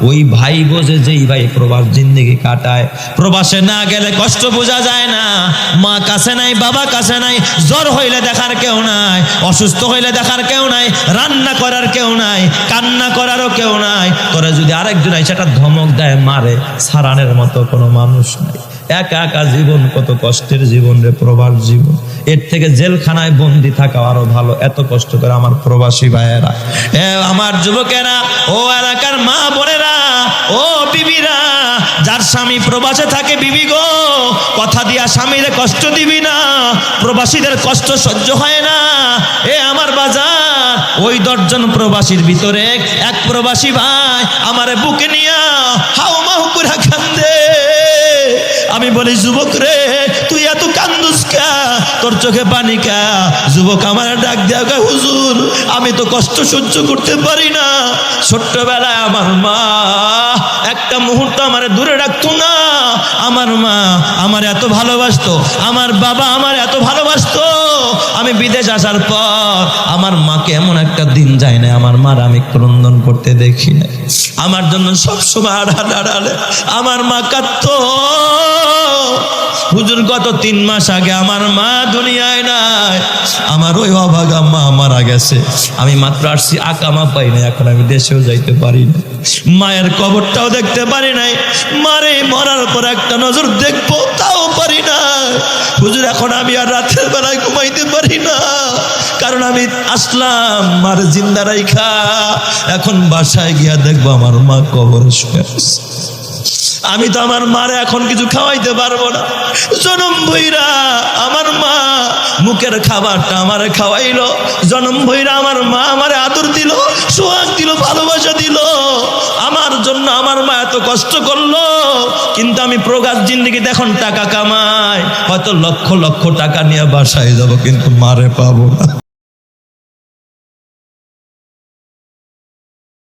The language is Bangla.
ওই ভাই বোঝে যেই ভাই প্রবাস জিন্দেগি কাটায়। প্রবাসে না গেলে কষ্ট বোঝা যায় না। মা কাছে নাই, বাবা কাছে নাই, জ্বর হইলে দেখার কেউ নাই, অসুস্থ হইলে দেখার কেউ নাই, রান্না করার কেউ নাই, কান্না করারও কেউ নাই। তোরা যদি আরেকজন আইসা একটা ধমক দেয়, মারে, সারানের মতো কোনো মানুষ নাই। একা একা জীবন, কত কষ্টের জীবন রে প্রবাস জীবন। এর থেকে জেলখানায় বন্দি থাকা আরো ভালো। এত কষ্ট করে আমার প্রবাসী ভাইয়েরা, আমার যুবকেরা, ও এলাকার মা বোনেরা, ও বিবিরা, যার স্বামী প্রবাসে থাকে, বিবি গো, কথা দিয়া স্বামীরে কষ্ট দিবি না। প্রবাসীদের কষ্ট সহ্য হয় না। এ আমার বাজার, ওই 10 জন প্রবাসীর ভিতরে এক প্রবাসী ভাই আমারে বুকে নিয়া হাউ মাউ করে কান্দে। আমি বলি, যুবক রে, তুই এত কান্দুস কা? তোর চোখে পানি কা? যুবক আমার ডাক দেয়া কয়, হুজুর, আমি তো কষ্ট সহ্য করতে পারি না। ছোট্টবেলায় আমার মা একটা মুহূর্ত আমার দূরে রাখতো না। আমার মা আমার এত ভালোবাসতো, আমার বাবা আমার এত ভালোবাসতো। আমি বিদেশ আসার পর আমার মাকে এমন একটা দিন যায় না আমার মার আমি ক্রন্দন করতে দেখি না। আমার জন্য সবসময় আড়ালে আমার মা কাঁদতো। হুজুর, গত 3 মাস আগে আমার মা দুনিয়ায় নাই। আমার ওই অভাগা মা মারা গেছে। আমি মাত্র আসছি, আকামা পাই না, এখন আমি দেশেও যাইতে পারি না, মায়ের কবরটাও দেখতে পারি নাই। মারে মরার পর একটা নজর দেখবো তাও পারি না। হুজুর, এখন আমি আর রাতের বেলায় ঘুমাইতে পারি না, কারণ আমি আসলাম মার জিন্দা রাইখা, এখন বাসায় গিয়া দেখবো আমার মা কবরে শুয়ে আছে। আমি তো আমার মারে এখন কিছু খাওয়াইতে পারবো না। জনম ভইরা আমার মা মুখের খাবারটা আমারে খাওয়াইলো। জনম ভইরা আমার মা আমারে আদর দিল, সোহাগ দিল, ভালোবাসা দিল। আমার জন্য আমার মা এত কষ্ট করলো। কিন্তু আমি প্রবাস জিন্দেগিতে এখন টাকা কামাই, হয়তো লক্ষ লক্ষ টাকা নিয়ে বাসায় যাব, কিন্তু মারে পাবো না।